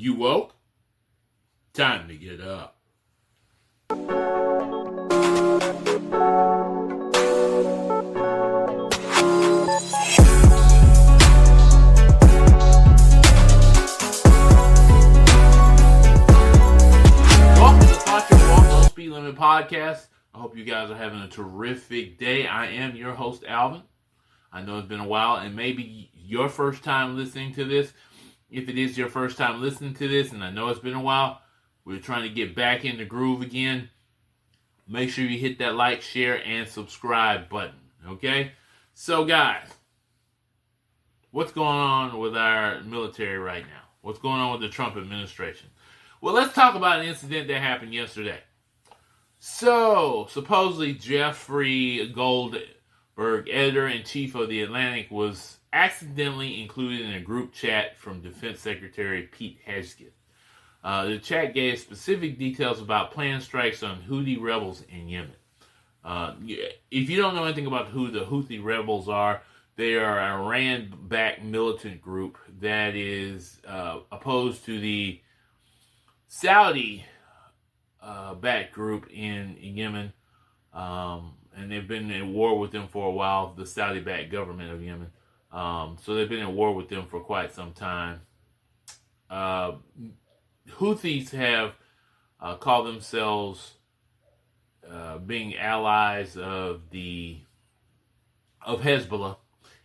You woke? Time to get up. Welcome to the Watch Your Walk No Speed Limit podcast. I hope you guys are having a terrific day. I am your host, Alvin. I know it's been a while, and maybe your first time listening to this. If it is your first time listening to this, and I know it's been a while, we're trying to get back in the groove again. Make sure you hit that like, share, and subscribe button, okay? So, guys, what's going on with our military right now? What's going on with the Trump administration? Well, let's talk about an incident that happened yesterday. So, supposedly Jeffrey Goldberg, editor-in-chief of The Atlantic, was accidentally included in a group chat from Defense Secretary Pete Hegseth. The chat gave specific details about planned strikes on Houthi rebels in Yemen. If you don't know anything about who the Houthi rebels are, they are an Iran-backed militant group that is opposed to the Saudi-backed group in Yemen. And they've been in war with them for a while, the Saudi-backed government of Yemen. So they've been in war with them for quite some time. Houthis have called themselves being allies of Hezbollah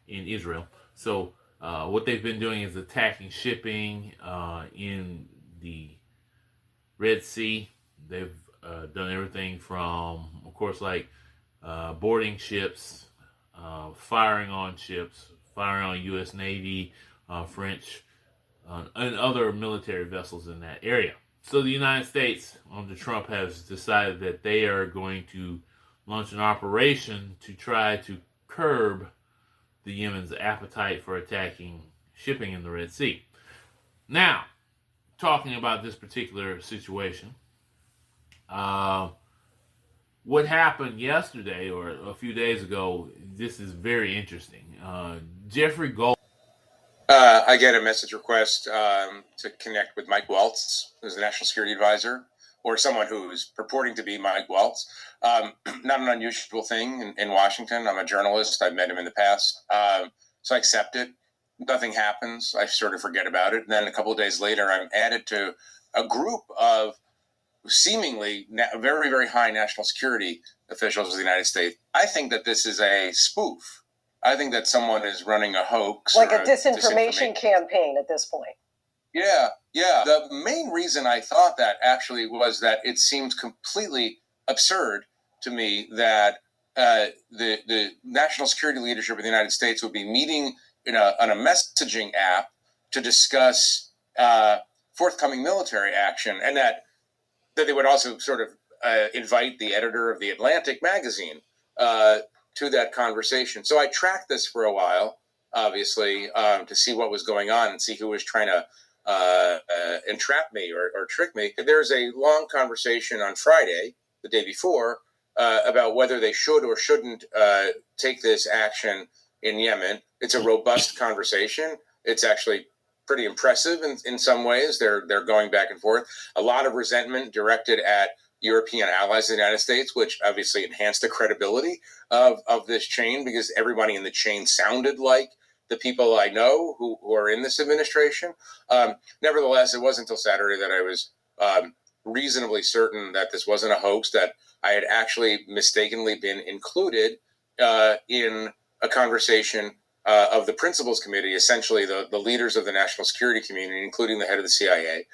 in Israel. So what they've been doing is attacking shipping in the Red Sea. They've done everything from, of course, like boarding ships, firing on ships, firing on U.S. Navy, French, and other military vessels in that area. So the United States, under Trump, has decided that they are going to launch an operation to try to curb the Yemen's appetite for attacking shipping in the Red Sea. Now, talking about this particular situation, what happened yesterday or a few days ago, this is very interesting. Jeffrey Gold. I get a message request to connect with Mike Waltz, who's the National Security Advisor, or someone who's purporting to be Mike Waltz. Not an unusual thing in Washington. I'm a journalist. I've met him in the past. So I accept it. Nothing happens. I sort of forget about it. And then a couple of days later, I'm added to a group of seemingly very, very high national security officials of the United States. I think that this is a spoof. I think that someone is running a hoax. Like a disinformation campaign at this point. Yeah. The main reason I thought that actually was that it seemed completely absurd to me that the national security leadership of the United States would be meeting on a messaging app to discuss forthcoming military action, and that they would also sort of invite the editor of The Atlantic magazine to that conversation. So I tracked this for a while, obviously, to see what was going on and see who was trying to entrap me or trick me. There's a long conversation on Friday, the day before, about whether they should or shouldn't take this action in Yemen. It's a robust conversation. It's actually pretty impressive in some ways. They're going back and forth. A lot of resentment directed at European allies of the United States, which obviously enhanced the credibility of this chain, because everybody in the chain sounded like the people I know who are in this administration. Nevertheless, it wasn't until Saturday that I was reasonably certain that this wasn't a hoax, that I had actually mistakenly been included in a conversation of the Principals Committee, essentially the leaders of the national security community, including the head of the CIA,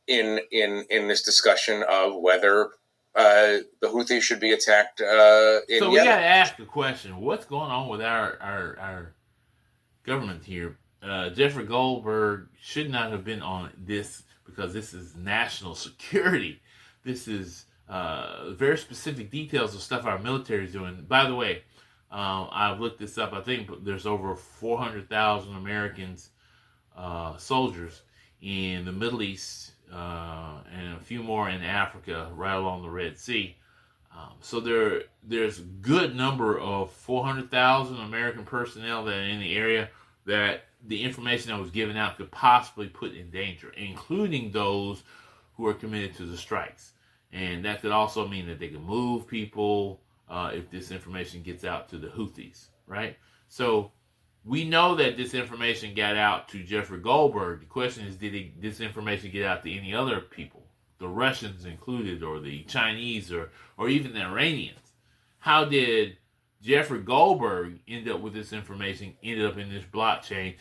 in this discussion of whether the Houthis should be attacked in Yemen. So we got to ask a question. What's going on with our government here? Jeffrey Goldberg should not have been on this, because this is national security. This is very specific details of stuff our military is doing. By the way, I've looked this up. I think there's over 400,000 Americans, soldiers in the Middle East, and a few more in Africa, right along the Red Sea. So there's a good number of 400,000 American personnel that are in the area that the information that was given out could possibly put in danger, including those who are committed to the strikes. And that could also mean that they could move people if this information gets out to the Houthis, right? So we know that this information got out to Jeffrey Goldberg. The question is, did this information get out to any other people, the Russians included, or the Chinese, or even the Iranians? How did Jeffrey Goldberg end up with this information, ended up in this blockchain?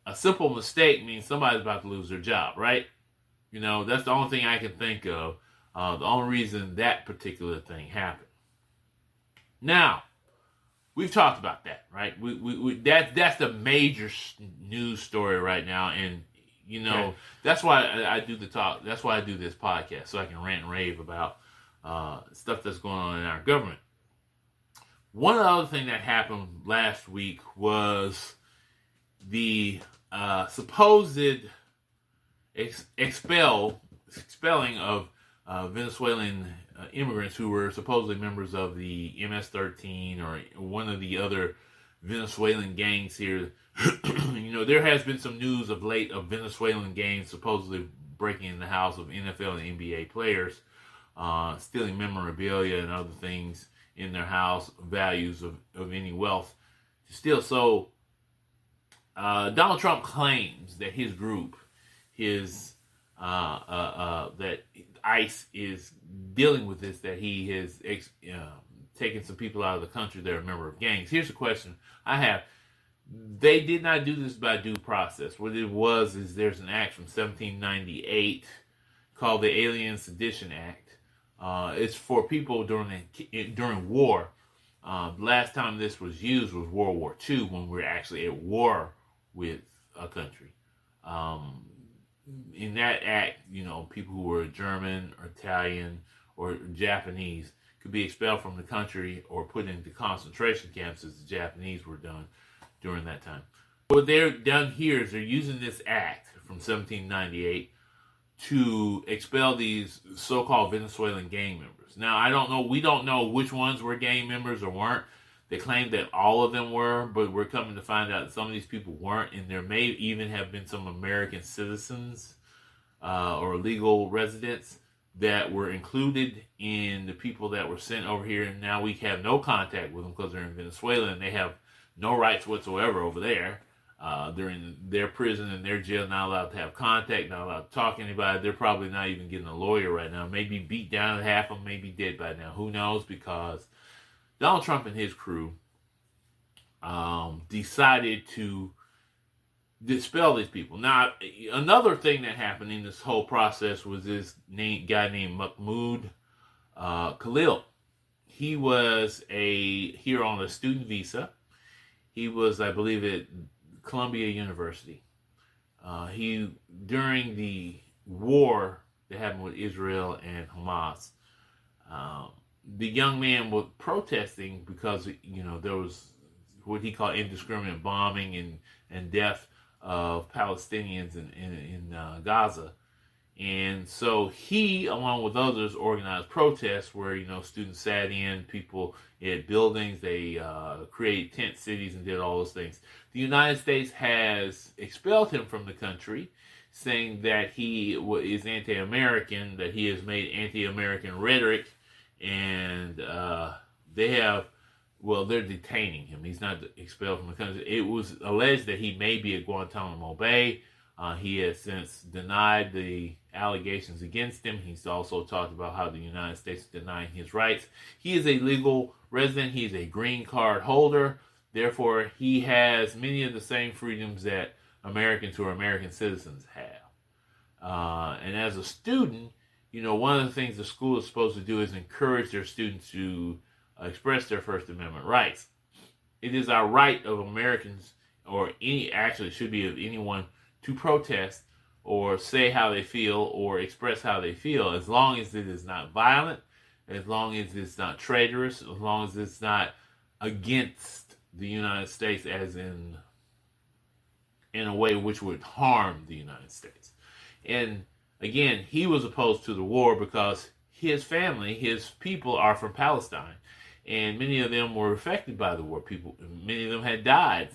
A simple mistake means somebody's about to lose their job, right? You know, that's the only thing I can think of. The only reason that particular thing happened. Now, we've talked about that, right? That's the major news story right now, and you know that's why I do the talk. That's why I do this podcast, so I can rant and rave about stuff that's going on in our government. One other thing that happened last week was the supposed expelling of Venezuelan immigrants who were supposedly members of the MS-13 or one of the other Venezuelan gangs here. You know, there has been some news of late of Venezuelan gangs supposedly breaking in the house of NFL and NBA players, stealing memorabilia and other things in their house, values of any wealth to steal. So Donald Trump claims that his group, that ICE is dealing with this, that he has taken some people out of the country that are a member of gangs. Here's a question I have. They did not do this by due process. What it was is there's an act from 1798 called the Alien Sedition Act. It's for people during war. The last time this was used was World War II, when we were actually at war with a country. In that act, you know, people who were German or Italian or Japanese could be expelled from the country or put into concentration camps, as the Japanese were done during that time. What they're done here is they're using this act from 1798 to expel these so-called Venezuelan gang members. Now, we don't know which ones were gang members or weren't. They claim that all of them were, but we're coming to find out that some of these people weren't, and there may even have been some American citizens or legal residents that were included in the people that were sent over here, and now we have no contact with them because they're in Venezuela, and they have no rights whatsoever over there. They're in their prison and their jail, not allowed to have contact, not allowed to talk to anybody. They're probably not even getting a lawyer right now. Maybe beat down, half of them may be dead by now. Who knows? Because Donald Trump and his crew decided to dispel these people. Now, another thing that happened in this whole process was this guy named Mahmoud Khalil. He was here on a student visa. He was, I believe, at Columbia University. During the war that happened with Israel and Hamas, the young man was protesting because, you know, there was what he called indiscriminate bombing and death of Palestinians in Gaza. And so he, along with others, organized protests where, you know, students sat in, people at buildings, they created tent cities and did all those things. The United States has expelled him from the country, saying that he is anti-American, that he has made anti-American rhetoric, and they're detaining him. He's not expelled from the country. It was alleged that he may be at Guantanamo Bay. He has since denied the allegations against him. He's also talked about how the United States is denying his rights. He is a legal resident. He is a green card holder. Therefore, he has many of the same freedoms that Americans who are American citizens have. And as a student, you know, one of the things the school is supposed to do is encourage their students to express their First Amendment rights. It is our right of Americans, or it should be of anyone, to protest or say how they feel or express how they feel, as long as it is not violent, as long as it's not traitorous, as long as it's not against the United States, as in a way which would harm the United States. And again, he was opposed to the war because his family, his people are from Palestine, and many of them were affected by the war. Many of them had died.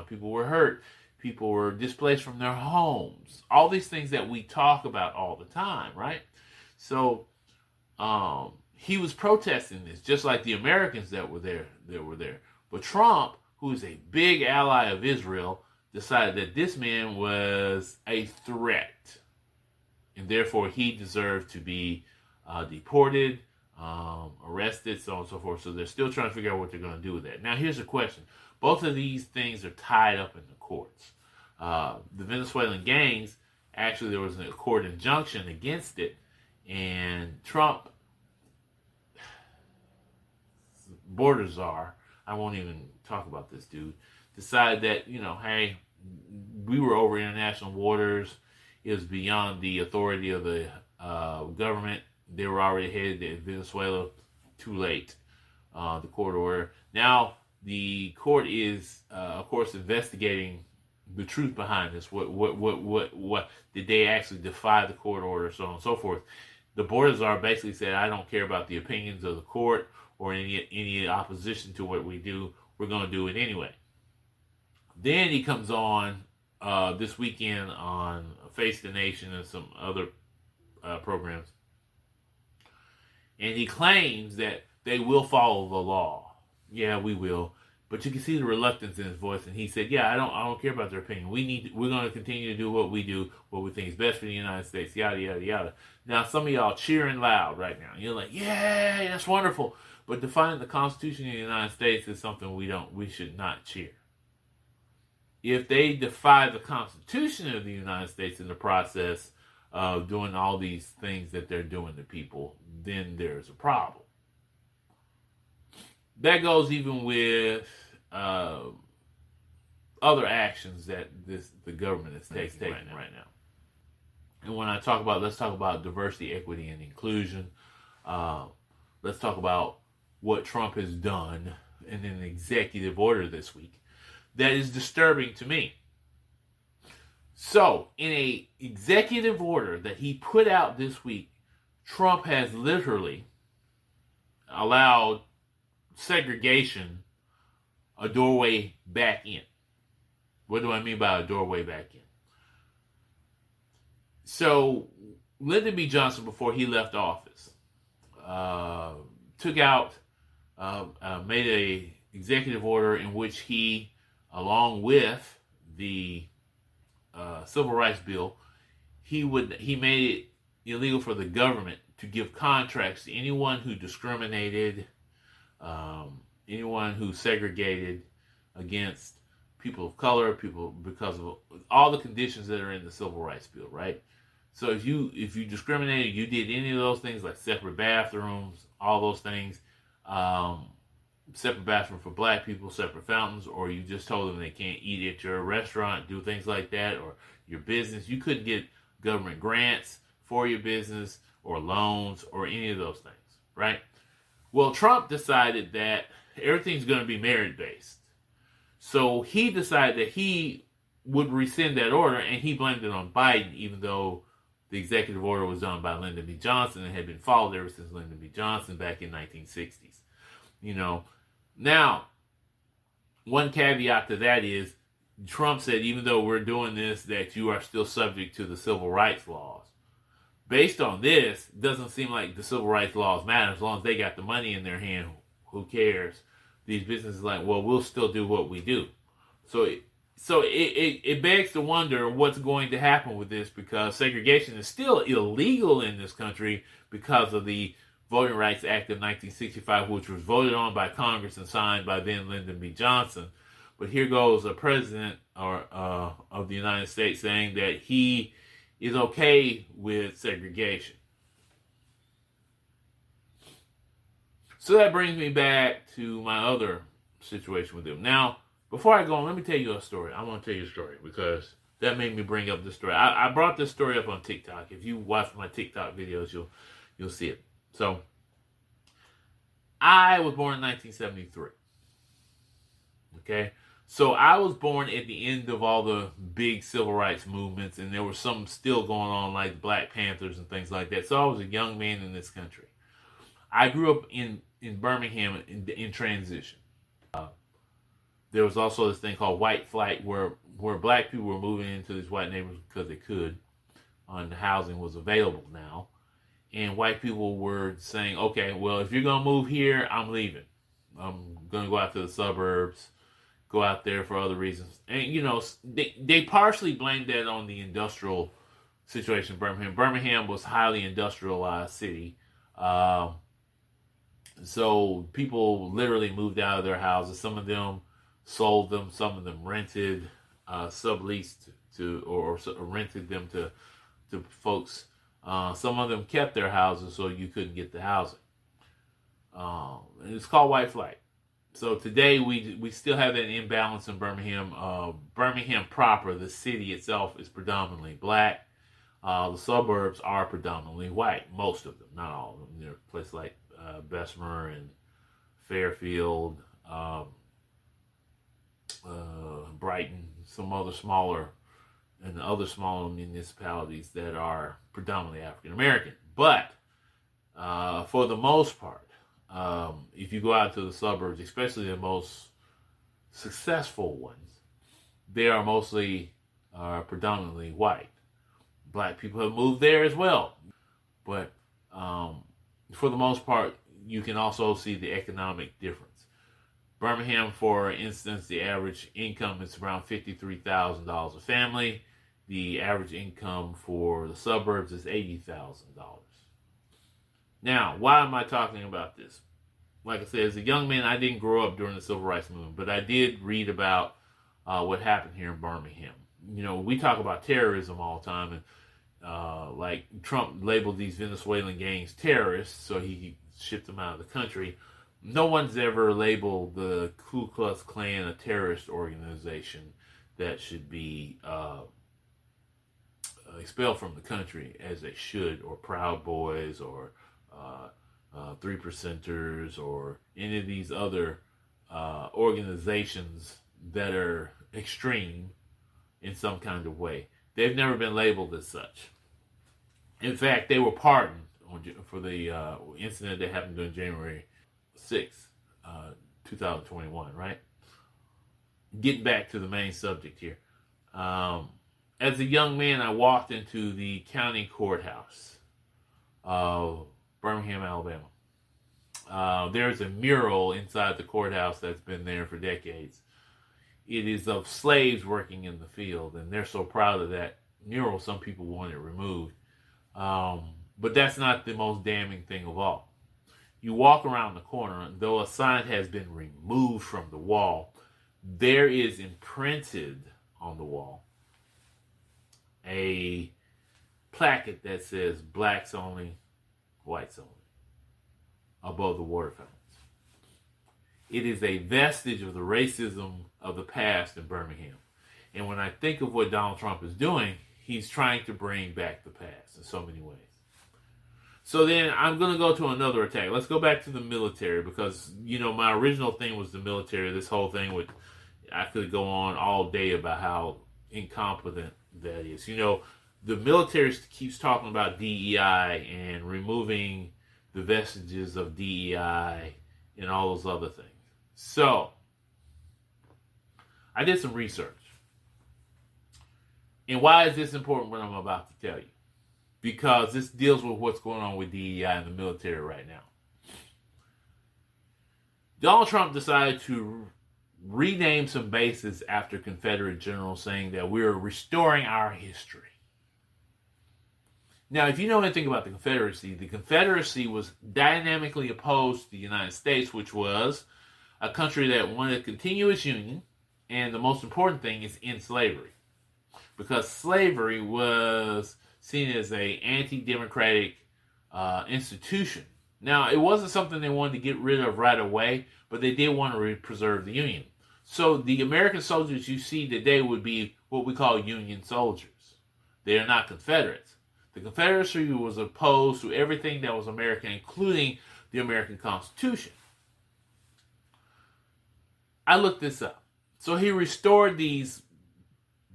People were hurt. People were displaced from their homes. All these things that we talk about all the time, right? So he was protesting this, just like the Americans that were there. But Trump, who is a big ally of Israel, decided that this man was a threat, and therefore he deserved to be deported, arrested, so on and so forth. So they're still trying to figure out what they're going to do with that. Now, here's the question. Both of these things are tied up in the courts. The Venezuelan gangs, actually, there was a court injunction against it, and Trump, border czar, I won't even talk about this dude, decided that, hey, we were over international waters. It was beyond the authority of the government. They were already headed to Venezuela. Too late. The court order. Now, the court is, of course, investigating the truth behind this. What did they actually defy the court order, so on and so forth. The border czar basically said, I don't care about the opinions of the court or any opposition to what we do. We're going to do it anyway. Then he comes on this weekend on Face the Nation and some other programs, and he claims that they will follow the law. Yeah, we will. But you can see the reluctance in his voice, and he said, "Yeah, I don't care about their opinion. We're going to continue to do what we do, what we think is best for the United States." Yada yada yada. Now, some of y'all cheering loud right now. You're like, "Yeah, that's wonderful." But defining the Constitution of the United States is something we should not cheer. If they defy the Constitution of the United States in the process of doing all these things that they're doing to people, then there's a problem. That goes even with other actions that the government is taking right now. And when let's talk about diversity, equity, and inclusion. Let's talk about what Trump has done in an executive order this week that is disturbing to me. So, in an executive order that he put out this week, Trump has literally allowed segregation a doorway back in. What do I mean by a doorway back in? So, Lyndon B. Johnson, before he left office, took out, made a executive order in which he, along with the Civil Rights Bill, he made it illegal for the government to give contracts to anyone who discriminated, anyone who segregated against people of color, people because of all the conditions that are in the Civil Rights Bill, right? So if you discriminated, you did any of those things like separate bathrooms, all those things, separate bathroom for black people, separate fountains, or you just told them they can't eat at your restaurant, do things like that, or your business, you couldn't get government grants for your business or loans or any of those things, right? Well, Trump decided that everything's going to be merit-based. So he decided that he would rescind that order, and he blamed it on Biden, even though the executive order was done by Lyndon B. Johnson and had been followed ever since Lyndon B. Johnson back in 1960s. Now, one caveat to that is Trump said, even though we're doing this, that you are still subject to the civil rights laws. Based on this, it doesn't seem like the civil rights laws matter. As long as they got the money in their hand, who cares? These businesses are like, well, we'll still do what we do. So it begs to wonder what's going to happen with this, because segregation is still illegal in this country because of the Voting Rights Act of 1965, which was voted on by Congress and signed by then Lyndon B. Johnson. But here goes a president of the United States saying that he is okay with segregation. So that brings me back to my other situation with him. Now, before I go on, let me tell you a story. I want to tell you a story because that made me bring up this story. I brought this story up on TikTok. If you watch my TikTok videos, you'll see it. So, I was born in 1973. Okay? So, I was born at the end of all the big civil rights movements, and there was some still going on, like Black Panthers and things like that. So, I was a young man in this country. I grew up in Birmingham in transition. there was also this thing called white flight, where black people were moving into these white neighborhoods because they could, and the housing was available now. And white people were saying, okay, well, if you're going to move here, I'm leaving. I'm going to go out to the suburbs, go out there for other reasons. And, you know, they partially blamed that on the industrial situation in Birmingham. Birmingham was a highly industrialized city. So people literally moved out of their houses. Some of them sold them. Some of them rented, subleased to, or rented them to folks. Some of them kept their houses so you couldn't get the housing. And it's called white flight. So today we still have that imbalance in Birmingham. Birmingham proper, the city itself, is predominantly black. The suburbs are predominantly white, most of them, not all of them. There are places like Bessemer and Fairfield, Brighton, some other smaller municipalities that are predominantly African American. But for the most part, if you go out to the suburbs, especially the most successful ones, they are mostly predominantly white. Black people have moved there as well. But for the most part, you can also see the economic difference. Birmingham, for instance, the average income is around $53,000 a family. The average income for the suburbs is $80,000. Now, why am I talking about this? Like I said, as a young man, I didn't grow up during the Civil Rights Movement, but I did read about what happened here in Birmingham. You know, we talk about terrorism all the time, and like Trump labeled these Venezuelan gangs terrorists, so he shipped them out of the country. No one's ever labeled the Ku Klux Klan a terrorist organization that should be expelled from the country, as they should, or Proud Boys, or 3%ers, or any of these other organizations that are extreme in some kind of way. They've never been labeled as such. In fact, they were pardoned for the incident that happened on January 6th, 2021, right? Getting back to the main subject here. As a young man, I walked into the county courthouse of Birmingham, Alabama. There's a mural inside the courthouse that's been there for decades. It is of slaves working in the field, and they're so proud of that mural, some people want it removed. But that's not the most damning thing of all. You walk around the corner, and though a sign has been removed from the wall, there is imprinted on the wall a placket that says blacks only, whites only, above the water fountains. It is a vestige of the racism of the past in Birmingham. And when I think of what Donald Trump is doing, he's trying to bring back the past in so many ways. So then I'm going to go to another attack. Let's go back to the military, because, you know, my original thing was the military. This whole thing I could go on all day about how incompetent that is. You know, the military keeps talking about DEI and removing the vestiges of DEI and all those other things. So, I did some research. And why is this important, what I'm about to tell you? Because this deals with what's going on with DEI in the military right now. Donald Trump decided to rename some bases after Confederate generals, saying that we're restoring our history. Now, if you know anything about the Confederacy was dynamically opposed to the United States, which was a country that wanted a continuous union, and the most important thing is end slavery. Because slavery was seen as an anti-democratic institution. Now, it wasn't something they wanted to get rid of right away, but they did want to preserve the Union. So the American soldiers you see today would be what we call Union soldiers. They are not Confederates. The Confederacy was opposed to everything that was American, including the American Constitution. I looked this up. So he restored these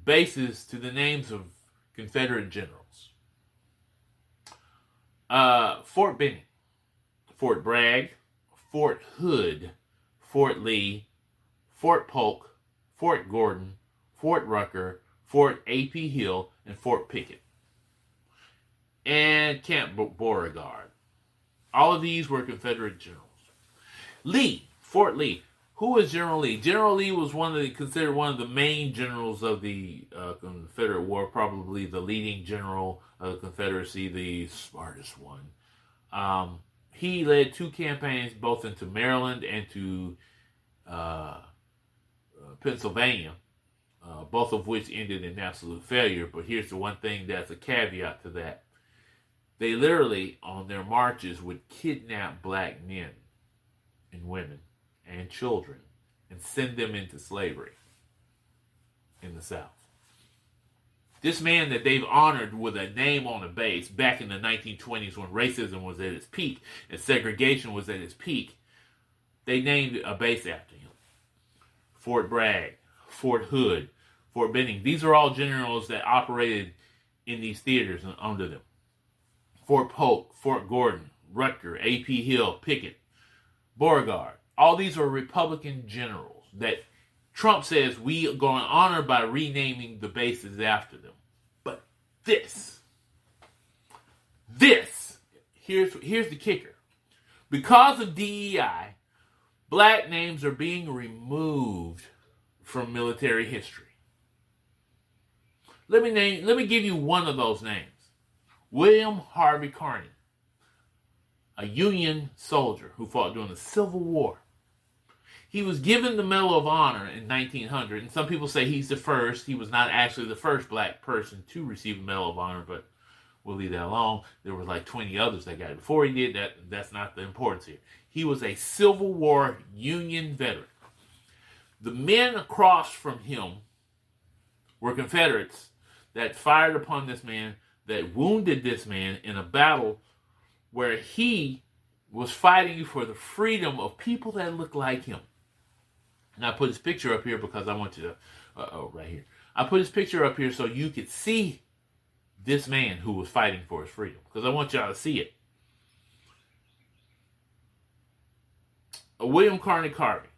bases to the names of Confederate generals. Fort Benning, Fort Bragg, Fort Hood, Fort Lee, Fort Polk, Fort Gordon, Fort Rucker, Fort A.P. Hill, and Fort Pickett, and Camp Beauregard. All of these were Confederate generals. Lee, Fort Lee. Who was General Lee? General Lee was considered one of the main generals of the Confederate War, probably the leading general of the Confederacy, the smartest one. He led 2 campaigns, both into Maryland and to Pennsylvania, both of which ended in absolute failure. But here's the one thing that's a caveat to that. They literally, on their marches, would kidnap black men and women and children and send them into slavery in the South. This man that they've honored with a name on a base back in the 1920s when racism was at its peak and segregation was at its peak, they named a base after him. Fort Bragg, Fort Hood, Fort Benning. These are all generals that operated in these theaters and under them. Fort Polk, Fort Gordon, Rutger, A.P. Hill, Pickett, Beauregard. All these are Republican generals that Trump says we are going to honor by renaming the bases after them. But here's the kicker. Because of DEI, black names are being removed from military history. Let me give you one of those names. William Harvey Carney, a Union soldier who fought during the Civil War. He was given the Medal of Honor in 1900, and some people say he's the first. He was not actually the first black person to receive a Medal of Honor, but we'll leave that alone. There were like 20 others that got it before he did. That's not the importance here. He was a Civil War Union veteran. The men across from him were Confederates that fired upon this man, that wounded this man in a battle where he was fighting for the freedom of people that look like him. And I put his picture up here because I want you to, right here. I put his picture up here so you could see this man who was fighting for his freedom, because I want y'all to see it. William Carney Carvey.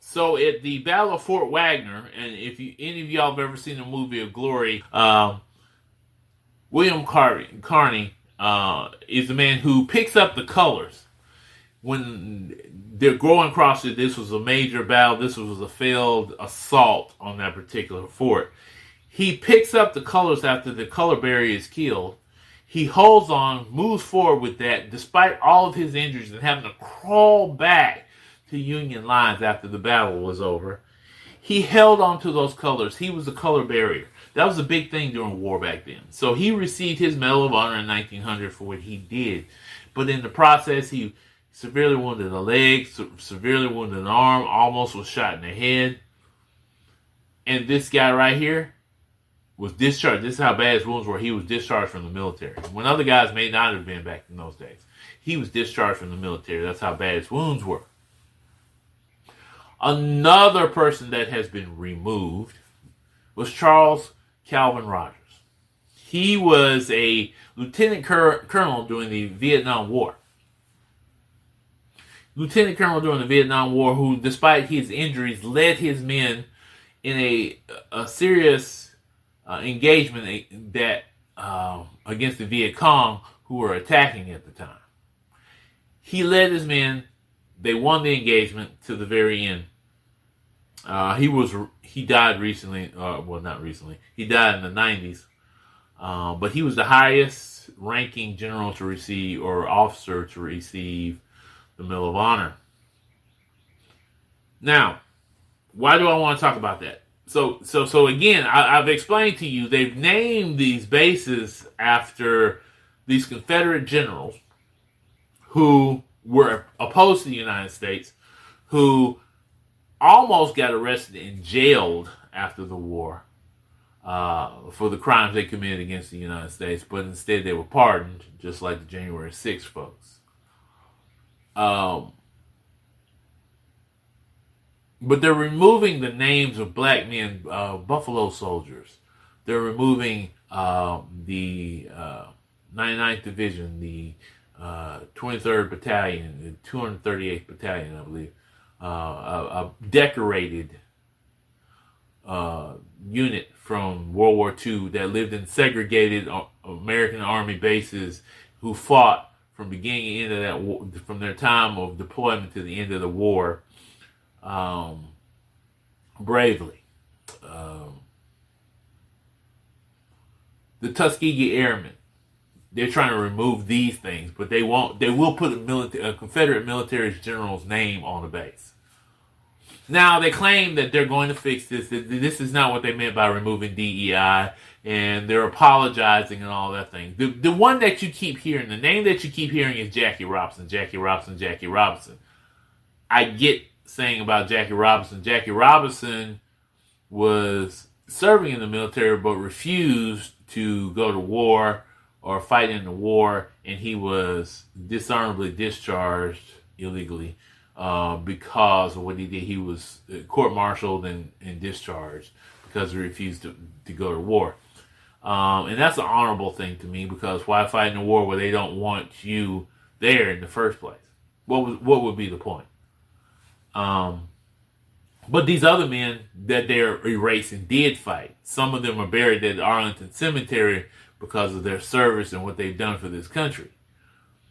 So at the Battle of Fort Wagner, and if any of y'all have ever seen the movie of Glory, William Carney is the man who picks up the colors when they're going across it. This was a major battle. This was a failed assault on that particular fort. He picks up the colors after the color bearer is killed. He holds on, moves forward with that, despite all of his injuries and having to crawl back to Union lines after the battle was over. He held on to those colors. He was the color bearer. That was a big thing during war back then. So he received his Medal of Honor in 1900 for what he did. But in the process, he severely wounded a leg, severely wounded an arm, almost was shot in the head. And this guy right here was discharged. This is how bad his wounds were. He was discharged from the military. When other guys may not have been back in those days. He was discharged from the military. That's how bad his wounds were. Another person that has been removed was Charles Calvin Rogers. He was a lieutenant colonel during the Vietnam War. Lieutenant colonel during the Vietnam War who, despite his injuries, led his men in a serious engagement that against the Viet Cong who were attacking at the time. He led his men. They won the engagement to the very end. He died recently. Well, not recently. He died in the 90s. But he was the highest ranking general to receive, or officer to receive, the Medal of Honor. Now, why do I want to talk about that? So again, I've explained to you, they've named these bases after these Confederate generals who were opposed to the United States, who almost got arrested and jailed after the war for the crimes they committed against the United States, but instead they were pardoned, just like the January 6th folks. But they're removing the names of black men, Buffalo Soldiers. They're removing the 99th Division, the 23rd Battalion, the 238th Battalion, I believe. A decorated unit from World War II that lived in segregated American Army bases, who fought from beginning to end of that war, from their time of deployment to the end of the war, bravely. The Tuskegee Airmen. They're trying to remove these things, but they won't. They will put a Confederate military general's name on the base. Now, they claim that they're going to fix this. This is not what they meant by removing DEI, and they're apologizing and all that thing. The one that you keep hearing, the name that you keep hearing is Jackie Robinson, Jackie Robinson, Jackie Robinson. I get saying about Jackie Robinson. Jackie Robinson was serving in the military but refused to go to war or fight in the war, and he was dishonorably discharged illegally because of what he did. He was court-martialed and discharged because he refused to go to war. And that's an honorable thing to me, because why fight in a war where they don't want you there in the first place? What would be the point? But these other men that they're erasing did fight. Some of them are buried at Arlington Cemetery because of their service and what they've done for this country.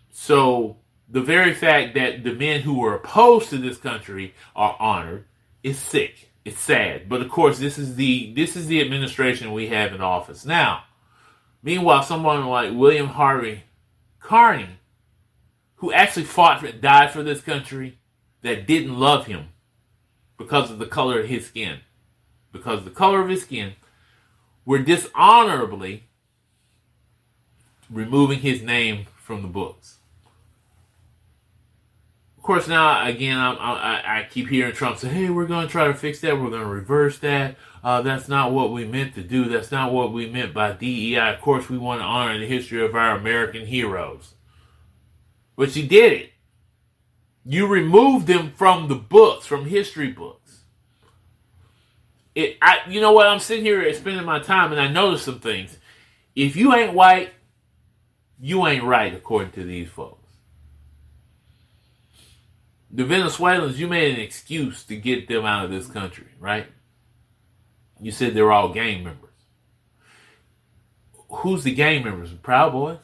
So the very fact that the men who were opposed to this country are honored is sick. It's sad. But of course, this is the administration we have in office now. Meanwhile, someone like William Harvey Carney, who actually fought and died for this country, that didn't love him because of the color of his skin. Because of the color of his skin, we're dishonorably removing his name from the books. Of course, now, again, I keep hearing Trump say, hey, we're going to try to fix that. We're going to reverse that. That's not what we meant to do. That's not what we meant by DEI. Of course, we want to honor the history of our American heroes. But you did it. You removed them from the books, from history books. You know what? I'm sitting here spending my time, and I noticed some things. If you ain't white, you ain't right, according to these folks. The Venezuelans, you made an excuse to get them out of this country, right? You said they're all gang members. Who's the gang members? Proud Boys?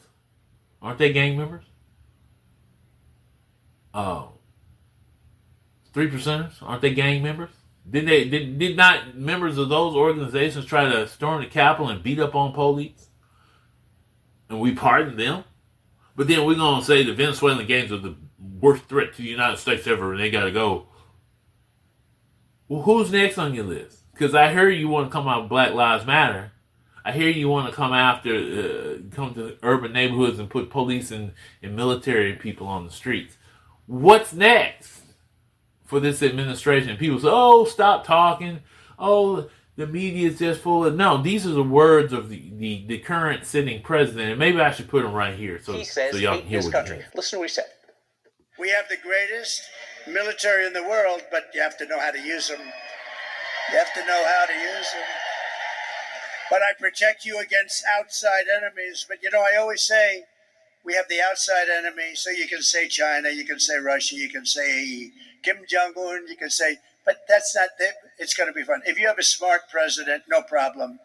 Aren't they gang members? Three Percenters? Aren't they gang members? Did not members of those organizations try to storm the Capitol and beat up on police? And we pardoned them? But then we're going to say the Venezuelan gangs are the worst threat to the United States ever, and they got to go. Well, who's next on your list? Because I hear you want to come out with Black Lives Matter. I hear you want to come to urban neighborhoods and put police and military people on the streets. What's next for this administration? People say, oh, stop talking. Oh, the media is just full of... No, these are the words of the current sitting president. And maybe I should put them right here so y'all can hear what he said. Listen to what he said. We have the greatest military in the world, but you have to know how to use them. You have to know how to use them. But I protect you against outside enemies. But, I always say we have the outside enemy. So you can say China, you can say Russia, you can say Kim Jong-un, you can say... But that's not it. It's going to be fun. If you have a smart president, no problem.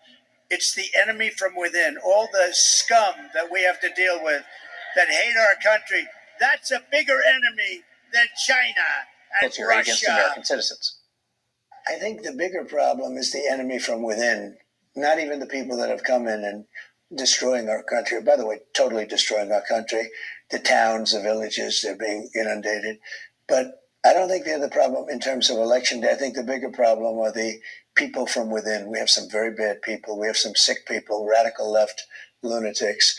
It's the enemy from within. All the scum that we have to deal with that hate our country. That's a bigger enemy than China and Russia. Against American citizens. I think the bigger problem is the enemy from within. Not even the people that have come in and destroying our country. By the way, totally destroying our country. The towns, the villages, they're being inundated. But I don't think they're the problem in terms of election day. I think the bigger problem are the people from within. We have some very bad people. We have some sick people, radical left lunatics.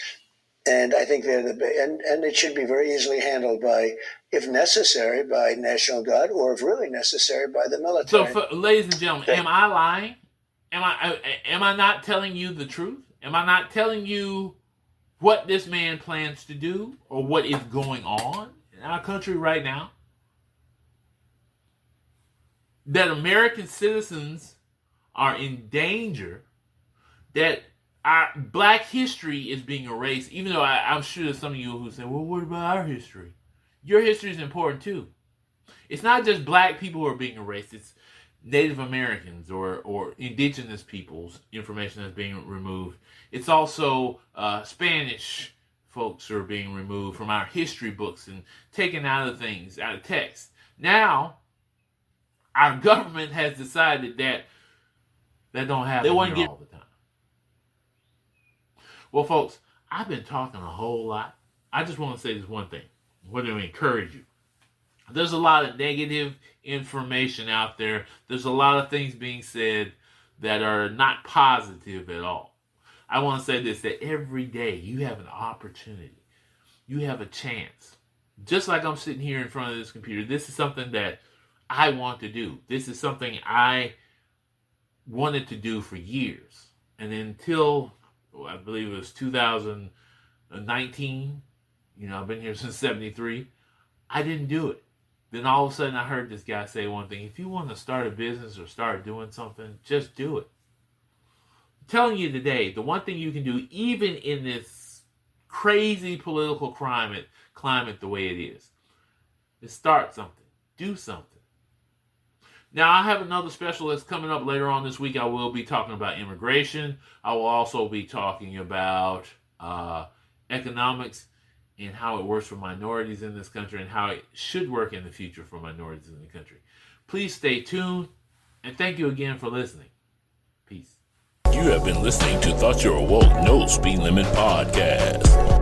And I think they're and it should be very easily handled by, if necessary, by National Guard, or if really necessary, by the military. So, ladies and gentlemen, am I lying? Am I not telling you the truth? Am I not telling you what this man plans to do or what is going on in our country right now? That American citizens are in danger, that our black history is being erased, even though I'm sure there's some of you who say, well, what about our history? Your history is important too. It's not just black people who are being erased. It's Native Americans or indigenous peoples information that's being removed. It's also Spanish folks are being removed from our history books and taken out of things, out of text. Now, our government has decided that don't happen here all the time. Well, folks, I've been talking a whole lot. I just want to say this one thing. I want to encourage you. There's a lot of negative information out there. There's a lot of things being said that are not positive at all. I want to say this, that every day you have an opportunity. You have a chance. Just like I'm sitting here in front of this computer, this is something that I want to do. This is something I wanted to do for years. And until, I believe it was 2019, I've been here since 73, I didn't do it. Then all of a sudden I heard this guy say one thing: if you want to start a business or start doing something, just do it. I'm telling you today, the one thing you can do, even in this crazy political climate the way it is start something. Do something. Now, I have another special that's coming up later on this week. I will be talking about immigration. I will also be talking about economics and how it works for minorities in this country and how it should work in the future for minorities in the country. Please stay tuned, and thank you again for listening. Peace. You have been listening to Thought You're Woke, No Speed Limit Podcast.